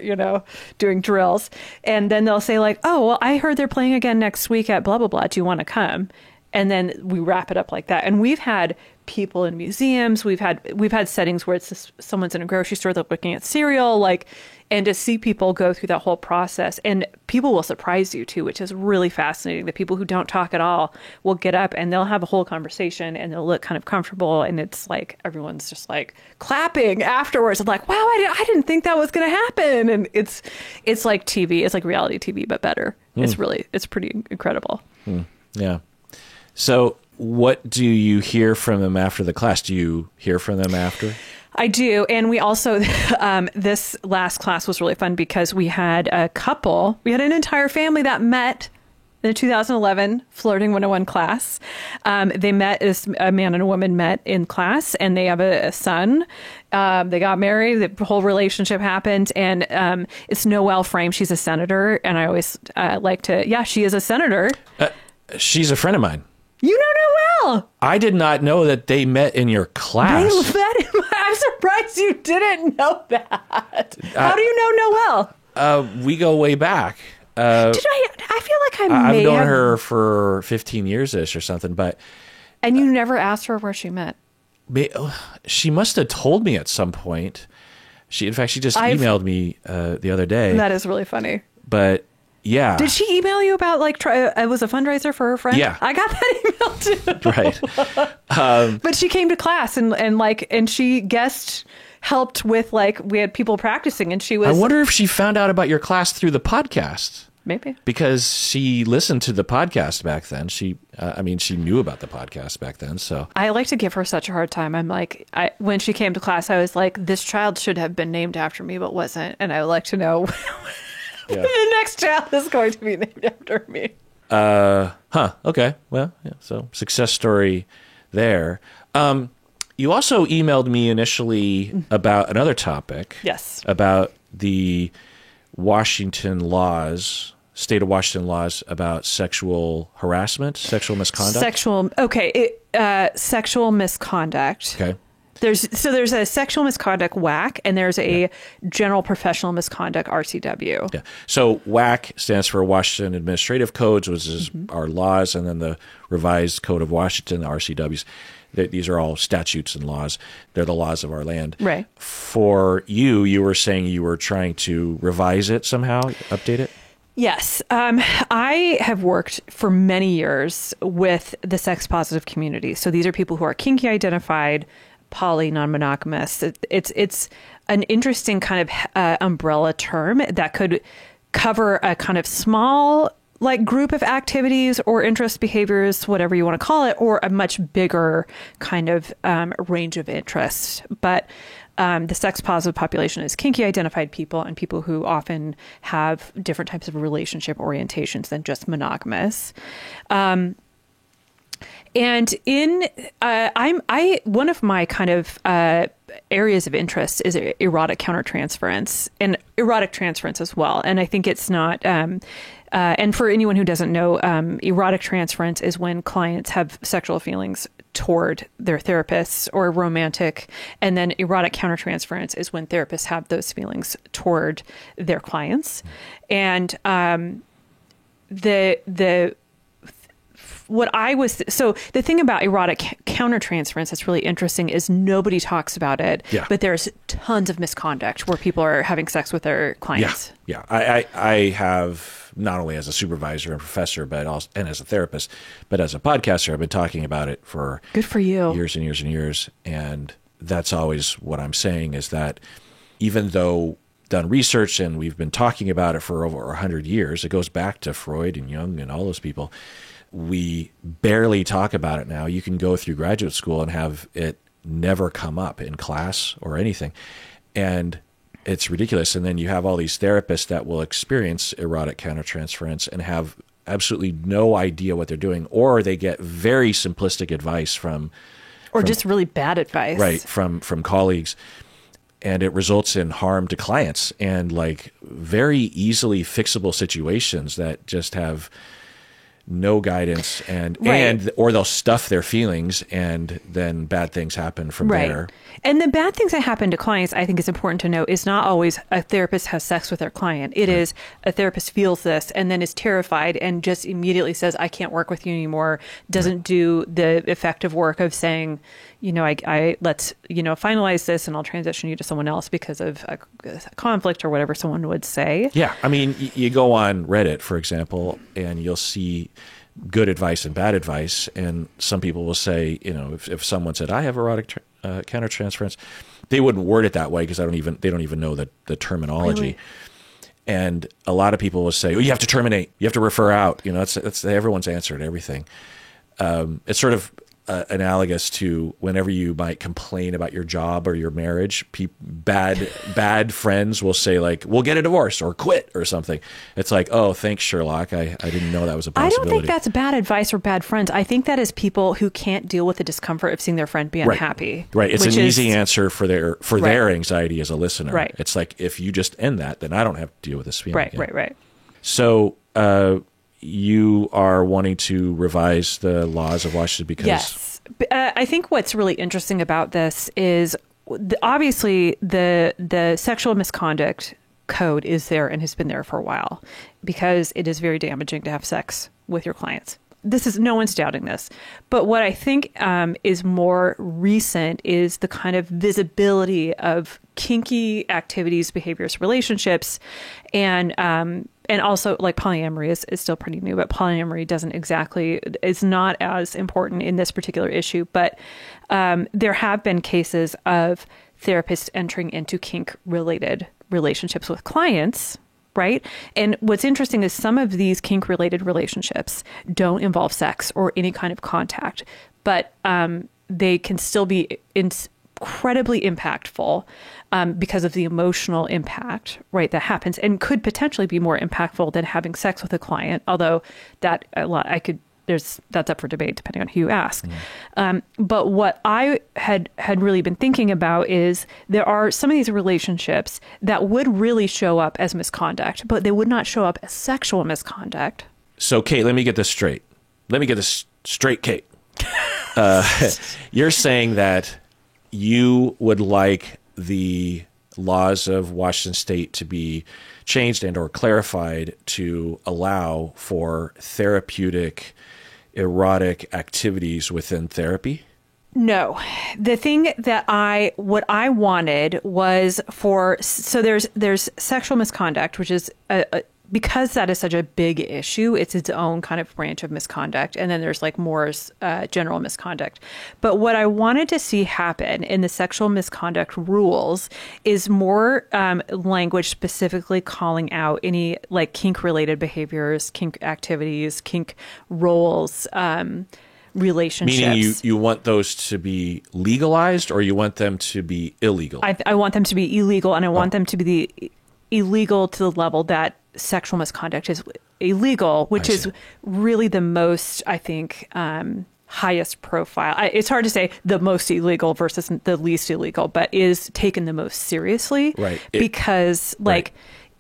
doing drills. And then they'll say like, oh, well, I heard they're playing again next week at blah, blah, blah. Do you want to come? And then we wrap it up like that. And we've had people in museums. We've had settings where it's just someone's in a grocery store, they're looking at cereal, and to see people go through that whole process. And people will surprise you too, which is really fascinating. The people who don't talk at all will get up and they'll have a whole conversation and they'll look kind of comfortable. And it's like, everyone's just like clapping afterwards. I'm like, wow, I didn't think that was going to happen. And it's like TV. It's like reality TV, but better. It's pretty incredible. Yeah. So what do you hear from them after the class? Do you hear from them after? I do. And we also, this last class was really fun because we had an entire family that met in the 2011 Flirting 101 class. They met, as a man and a woman met in class, and they have a son. They got married. The whole relationship happened. And it's Noelle Frame. She's a senator. And I always she is a senator. She's a friend of mine. You know Noelle. I did not know that they met in your class. I'm surprised you didn't know that. How do you know Noelle? We go way back. I feel like I've known her for 15 years-ish or something, but... And you never asked her where she met? She must have told me at some point. In fact, she just emailed me the other day. That is really funny. But... yeah. Did she email you about it was a fundraiser for her friend? Yeah. I got that email too. Right. But she came to class and she helped with we had people practicing and she was. I wonder if she found out about your class through the podcast. Maybe. Because she listened to the podcast back then. She knew about the podcast back then. So I like to give her such a hard time. I'm like, when she came to class, I was like, this child should have been named after me, but wasn't. And I would like to know. Yeah. The next child is going to be named after me. Okay. Well, yeah. So success story there. You also emailed me initially about another topic. Yes. About the state of Washington laws about sexual harassment, sexual misconduct. Sexual misconduct. Okay. There's a sexual misconduct WAC and there's a general professional misconduct RCW. Yeah. So WAC stands for Washington Administrative Codes, which is our laws, and then the Revised Code of Washington, the RCWs. These are all statutes and laws. They're the laws of our land. Right. For you were saying you were trying to revise it somehow, update it? Yes. I have worked for many years with the sex positive community. So these are people who are kinky identified, poly, non-monogamous. It's an interesting kind of umbrella term that could cover a kind of small group of activities or interest behaviors, whatever you want to call it, or a much bigger kind of range of interests. But the sex positive population is kinky identified people and people who often have different types of relationship orientations than just monogamous. And one of my kind of areas of interest is erotic countertransference and erotic transference as well. And I think it's not, and for anyone who doesn't know, erotic transference is when clients have sexual feelings toward their therapists or romantic, and then erotic countertransference is when therapists have those feelings toward their clients. And the what I was so the thing about erotic countertransference that's really interesting is nobody talks about it, but there's tons of misconduct where people are having sex with their clients. Yeah. I have, not only as a supervisor and professor, but also and as a therapist, but as a podcaster, I've been talking about it for good for you years and years and years. And that's always what I'm saying is that even though done research and we've been talking about it for over 100 years, it goes back to Freud and Jung and all those people. We barely talk about it now. You can go through graduate school and have it never come up in class or anything. And it's ridiculous. And then you have all these therapists that will experience erotic countertransference and have absolutely no idea what they're doing, or they get very simplistic advice from just really bad advice. Right, from colleagues. And it results in harm to clients and like very easily fixable situations that just have no guidance and or they'll stuff their feelings and then bad things happen from there. And the bad things that happen to clients, I think is important to note, is not always a therapist has sex with their client. It is a therapist feels this and then is terrified and just immediately says, I can't work with you anymore. Doesn't do the effective work of saying, I let's, finalize this and I'll transition you to someone else because of a conflict or whatever someone would say. Yeah. I mean, you go on Reddit, for example, and you'll see good advice and bad advice. And some people will say, if someone said, I have erotic countertransference, they wouldn't word it that way because they don't even know the terminology. Really? And a lot of people will say, you have to terminate, you have to refer out. That's everyone's answer to everything. It's sort of analogous to whenever you might complain about your job or your marriage, bad friends will say like, we'll get a divorce or quit or something. It's like, oh, thanks, Sherlock. I didn't know that was a possibility. I don't think that's bad advice or bad friends. I think that is people who can't deal with the discomfort of seeing their friend be unhappy. Right. It's an easy answer for their anxiety as a listener. Right. It's like, if you just end that, then I don't have to deal with this feeling. Right. So, you are wanting to revise the laws of Washington because... Yes. I think what's really interesting about this is obviously the sexual misconduct code is there and has been there for a while because it is very damaging to have sex with your clients. No one's doubting this. But what I think is more recent is the kind of visibility of kinky activities, behaviors, relationships, and also like polyamory is still pretty new, but polyamory is not as important in this particular issue. But there have been cases of therapists entering into kink-related relationships with clients. Right. And what's interesting is some of these kink related relationships don't involve sex or any kind of contact, but they can still be incredibly impactful because of the emotional impact, right, that happens and could potentially be more impactful than having sex with a client. Although that's up for debate depending on who you ask. But what I had really been thinking about is there are some of these relationships that would really show up as misconduct, but they would not show up as sexual misconduct. So, Kate, let me get this straight. Kate. You're saying that you would like the laws of Washington State to be changed and or clarified to allow for therapeutic erotic activities within therapy? No. The thing that what I wanted was there's sexual misconduct, which is because that is such a big issue, it's its own kind of branch of misconduct. And then there's like more general misconduct. But what I wanted to see happen in the sexual misconduct rules is more language specifically calling out any like kink related behaviors, kink activities, kink roles, relationships. Meaning you want those to be legalized or you want them to be illegal? I want them to be illegal, and I want them to be illegal to the level that sexual misconduct is illegal, which is really the most, I think, highest profile. It's hard to say the most illegal versus the least illegal, but is taken the most seriously. Right. Because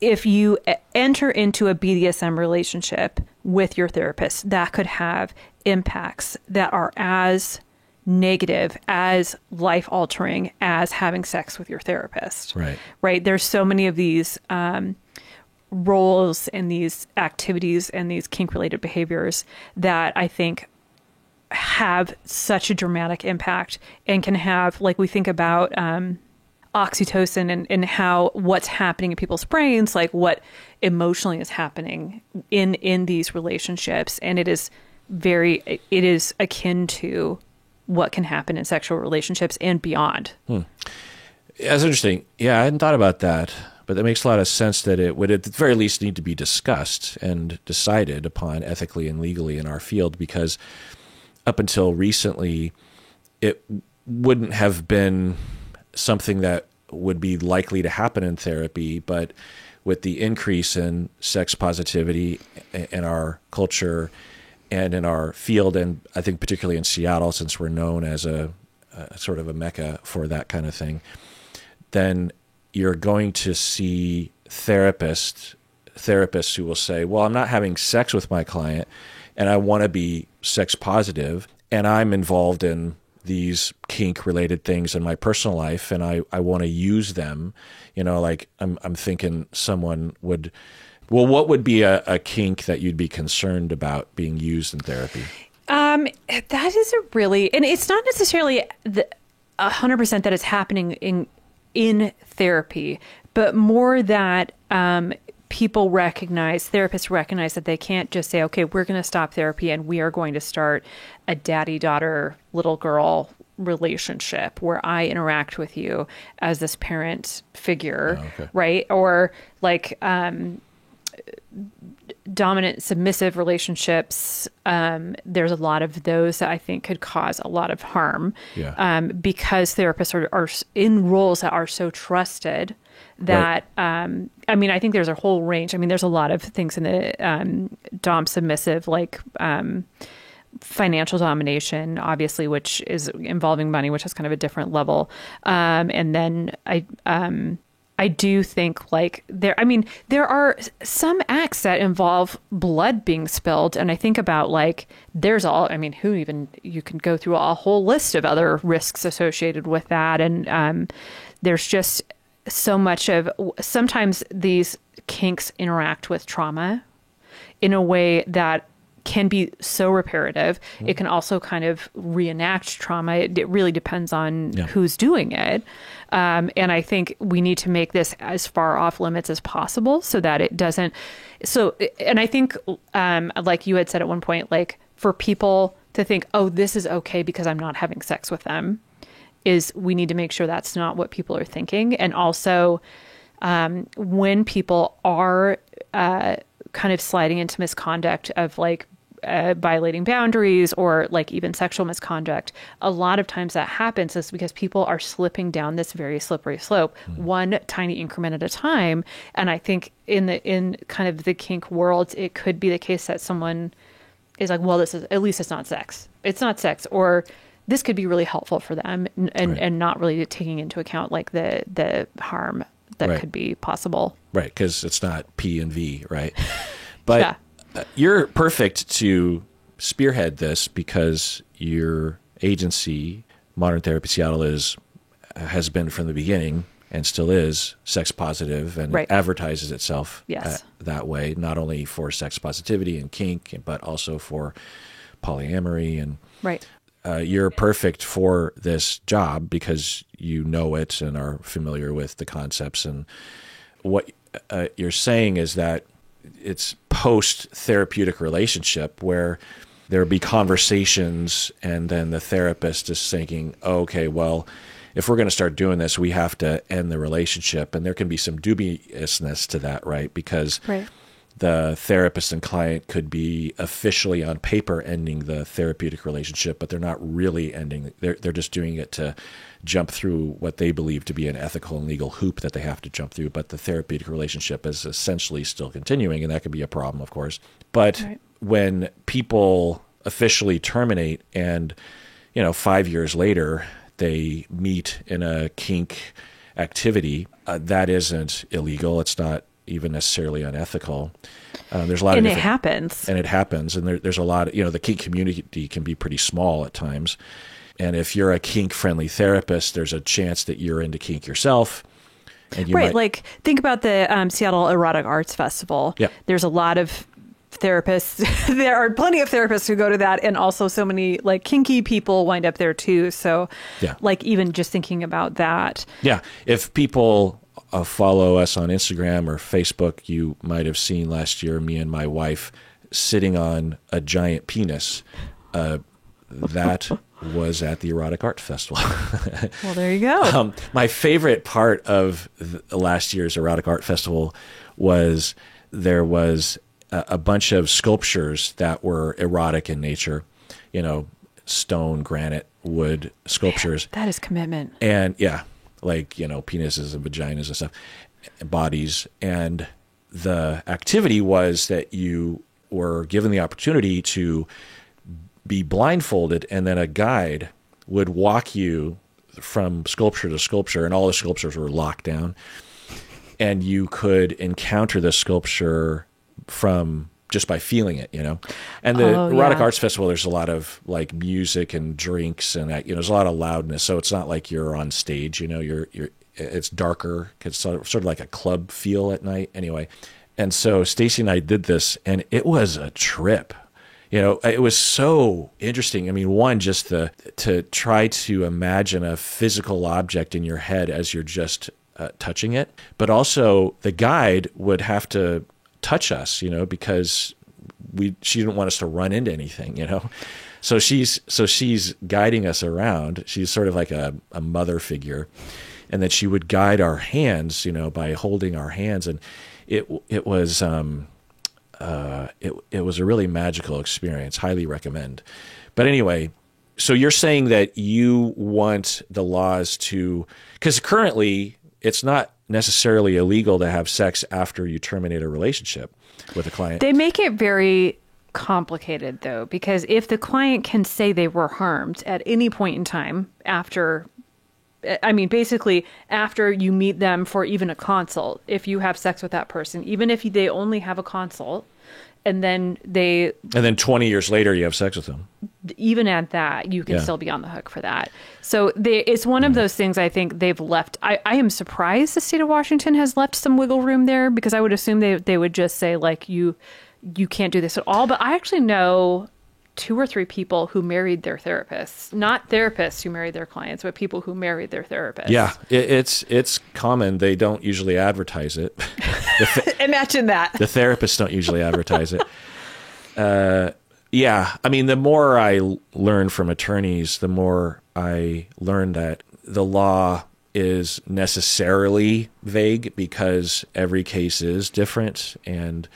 if you enter into a BDSM relationship with your therapist, that could have impacts that are as negative, as life-altering as having sex with your therapist. Right. Right. There's so many of these roles and these activities and these kink-related behaviors that I think have such a dramatic impact and can have, like we think about oxytocin and how what's happening in people's brains, like what emotionally is happening in these relationships. And it is akin to what can happen in sexual relationships and beyond. That's interesting. Yeah, I hadn't thought about that, but that makes a lot of sense that it would at the very least need to be discussed and decided upon ethically and legally in our field, because up until recently, it wouldn't have been something that would be likely to happen in therapy. But with the increase in sex positivity in our culture and in our field, and I think particularly in Seattle, since we're known as a sort of a mecca for that kind of thing, then you're going to see therapists who will say, well, I'm not having sex with my client and I want to be sex positive, and I'm involved in these kink related things in my personal life, and I want to use them. Like I'm thinking someone would, well, what would be a kink that you'd be concerned about being used in therapy? That is and it's not necessarily 100% that it's happening in therapy, but more that therapists recognize that they can't just say, okay, we're going to stop therapy and we are going to start a daddy-daughter, little girl relationship where I interact with you as this parent figure, right? Or like dominant submissive relationships. There's a lot of those that I think could cause a lot of harm because therapists are in roles that are so trusted that, I think there's a whole range. There's a lot of things in the dom submissive, like financial domination, obviously, which is involving money, which is kind of a different level. And then I do think like there are some acts that involve blood being spilled. And I think about like, you can go through a whole list of other risks associated with that. And there's just so much sometimes these kinks interact with trauma in a way that can be so reparative. It can also kind of reenact trauma. It really depends on who's doing it. And I think we need to make this as far off limits as possible so that it doesn't. And I think, like you had said at one point, like for people to think, oh, this is okay because I'm not having sex with them, we need to make sure that's not what people are thinking. And also, when people are kind of sliding into misconduct of like violating boundaries or like even sexual misconduct, a lot of times that happens is because people are slipping down this very slippery slope, one tiny increment at a time. And I think in kind of the kink world, it could be the case that someone is like, well, at least it's not sex. It's not sex. Or this could be really helpful for them and not really taking into account like the harm that could be possible. Right. Because it's not P and V, right? But you're perfect to spearhead this because your agency, Modern Therapy Seattle, has been from the beginning and still is sex positive and advertises itself that way, not only for sex positivity and kink, but also for polyamory. And you're perfect for this job because you know it and are familiar with the concepts. And what you're saying is that it's post-therapeutic relationship where there will be conversations and then the therapist is thinking, oh, okay, well, if we're going to start doing this, we have to end the relationship. And there can be some dubiousness to that, right? Because the therapist and client could be officially on paper ending the therapeutic relationship, but they're not really ending. They're just doing it to jump through what they believe to be an ethical and legal hoop that they have to jump through. But the therapeutic relationship is essentially still continuing, and that could be a problem, of course. But when people officially terminate and, 5 years later they meet in a kink activity, that isn't illegal. It's not even necessarily unethical. There's a lot and of it happens. And it happens. And there's a lot of, the kink community can be pretty small at times. And if you're a kink-friendly therapist, there's a chance that you're into kink yourself. And you Right. might- Like, think about the Seattle Erotic Arts Festival. Yeah. There's a lot of therapists. There are plenty of therapists who go to that. And also so many like kinky people wind up there too. So Yeah. like even just thinking about that. Yeah. If people follow us on Instagram or Facebook, you might have seen last year me and my wife sitting on a giant penis. That was at the Erotic Art Festival. Well, there you go. My favorite part of last year's Erotic Art Festival was there was a bunch of sculptures that were erotic in nature, you know, stone, granite, wood sculptures. That is commitment. And yeah, like, you know, penises and vaginas and stuff, bodies. And the activity was that you were given the opportunity to be blindfolded, and then a guide would walk you from sculpture to sculpture, and all the sculptures were locked down. And you could encounter the sculpture from just by feeling it, you know. And the Erotic Arts Festival, there's a lot of like music and drinks, and you know, there's a lot of loudness. So it's not like you're on stage, you know. It's darker. It's sort of like a club feel at night, anyway. And so Stacy and I did this, and it was a trip. You know, it was so interesting. I mean, one, just to try to imagine a physical object in your head as you're just touching it, but also the guide would have to touch us, you know, because she didn't want us to run into anything, you know. So she's guiding us around. She's sort of like a mother figure, and then she would guide our hands, you know, by holding our hands, and it was. It was a really magical experience. Highly recommend. But anyway, so you're saying that you want the laws to, because currently it's not necessarily illegal to have sex after you terminate a relationship with a client. They make it very complicated though, because if the client can say they were harmed at any point in time after, I mean, basically after you meet them for even a consult, if you have sex with that person, even if they only have a consult, and then 20 years later you have sex with them, even at that, you can still be on the hook for that. So it's one of those things I think they've left. I am surprised the state of Washington has left some wiggle room there, because I would assume they would just say like, you can't do this at all. But I actually know 2 or 3 people who married their therapists, not therapists who married their clients, but people who married their therapists. Yeah, it's common. They don't usually advertise it. Imagine that. The therapists don't usually advertise it. Yeah, I mean, the more I learn from attorneys, the more I learn that the law is necessarily vague because every case is different, and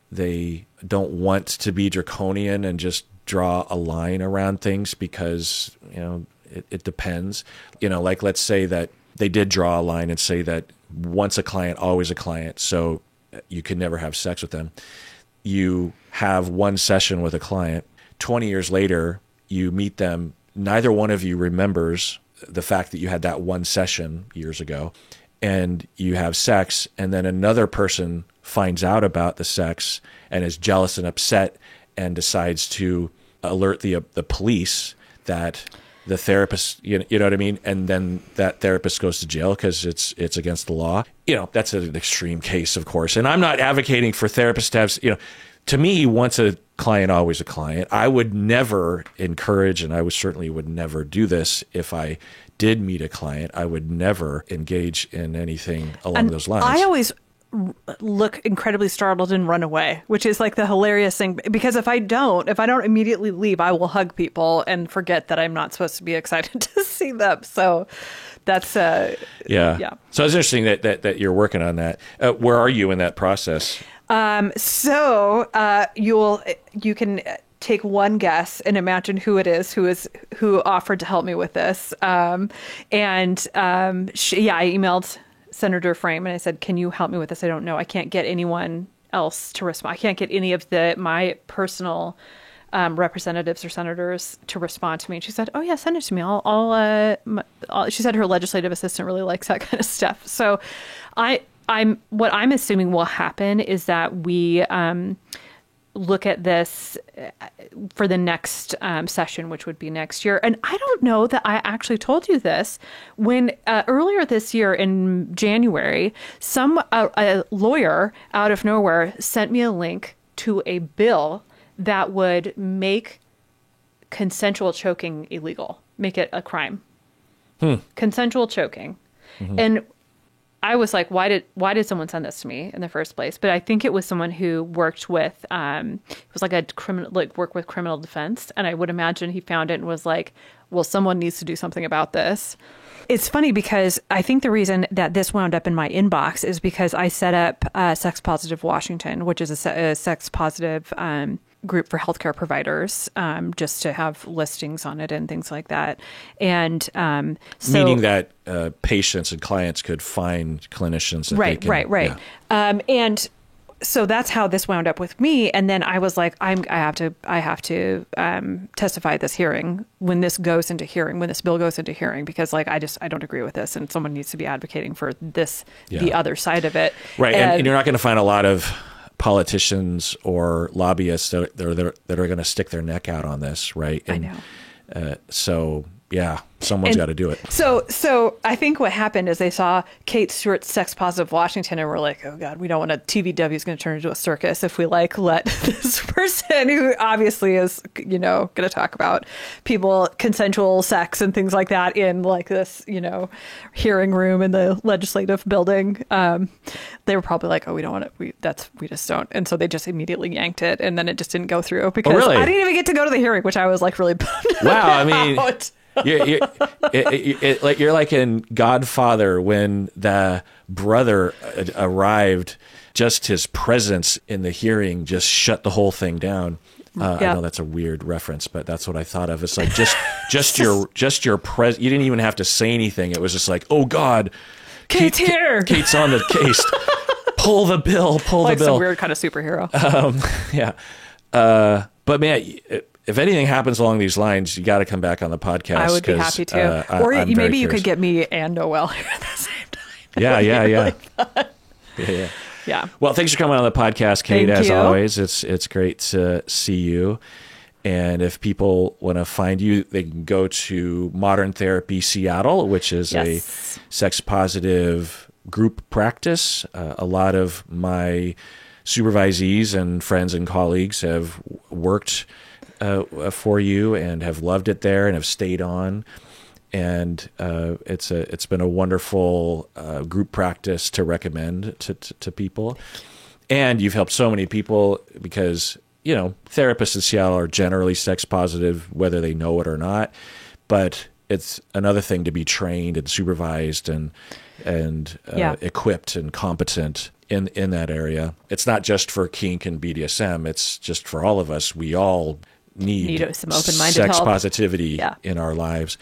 they don't want to be draconian and just draw a line around things because, you know, it depends. You know, like let's say that they did draw a line and say that once a client, always a client, so you can never have sex with them. You have one session with a client, 20 years later, you meet them, neither one of you remembers the fact that you had that one session years ago, and you have sex, and then another person finds out about the sex and is jealous and upset and decides to alert the police that the therapist, you know what I mean? And then that therapist goes to jail because it's against the law. You know, that's an extreme case, of course. And I'm not advocating for therapists to have, you know, to me, once a client, always a client. I would never encourage, and I certainly would never do this if I did meet a client. I would never engage in anything along those lines. I always look incredibly startled and run away, which is like the hilarious thing, because if I don't immediately leave, I will hug people and forget that I'm not supposed to be excited to see them. So that's yeah. So it's interesting that you're working on that. Where are you in that process? So you can take one guess and imagine who it is who offered to help me with this. I emailed Senator Frame and I said, can you help me with this? I don't know. I can't get anyone else to respond. I can't get any of my personal representatives or senators to respond to me. And she said, oh yeah, send it to me. She said her legislative assistant really likes that kind of stuff. So what I'm assuming will happen is that we look at this for the next session, which would be next year. And I don't know that I actually told you this when earlier this year in January, a lawyer out of nowhere sent me a link to a bill that would make consensual choking illegal, make it a crime. Consensual choking. And I was like, why did someone send this to me in the first place? But I think it was someone who worked with, it was like a criminal, like work with criminal defense. And I would imagine he found it and was like, well, someone needs to do something about this. It's funny because I think the reason that this wound up in my inbox is because I set up Sex Positive Washington, which is a sex positive group for healthcare providers, just to have listings on it and things like that. And so, meaning that patients and clients could find clinicians that they can, right. Yeah. And so that's how this wound up with me. And then I was like, I have to testify at this hearing when this bill goes into hearing, because like I don't agree with this, and someone needs to be advocating for this, the other side of it. Right, and you're not going to find a lot of politicians or lobbyists that are going to stick their neck out on this, right? And, I know. So yeah, someone's got to do it. So I think what happened is they saw Kate Stewart's Sex Positive Washington and were like, oh God, we don't want TVW is going to turn into a circus if we let this person who obviously is, going to talk about people, consensual sex and things like that in like this, hearing room in the legislative building. They were probably like, oh, we don't want it. We just don't. And so they just immediately yanked it, and then it just didn't go through because really? I didn't even get to go to the hearing, which I was like really bummed. Wow. I mean, you're like in Godfather when the brother arrived, just his presence in the hearing just shut the whole thing down. I know that's a weird reference, but that's what I thought of. It's like just your presence. You didn't even have to say anything. It was just like, oh God, Kate's here. Kate's on the case. Pull the bill. Like some weird kind of superhero. Yeah. But man, if anything happens along these lines, you got to come back on the podcast. I would be happy to. Or maybe you could get me and Noelle here at the same time. Yeah. Well, thanks for coming on the podcast, Kate. Thank as you. always, it's great to see you. And if people want to find you, they can go to Modern Therapy Seattle, which is a sex positive group practice. A lot of my supervisees and friends and colleagues have worked for you and have loved it there and have stayed on. And it's been a wonderful group practice to recommend to people. And you've helped so many people because, therapists in Seattle are generally sex positive, whether they know it or not. But it's another thing to be trained and supervised and equipped and competent in that area. It's not just for kink and BDSM. It's just for all of us. We all need some open-minded sex help. positivity in our lives.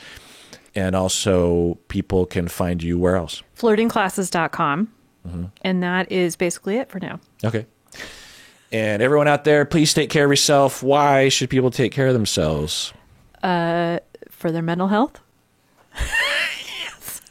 And also people can find you where else? Flirtingclasses.com. And that is basically it for now. Okay. And everyone out there, please take care of yourself. Why should people take care of themselves? For their mental health.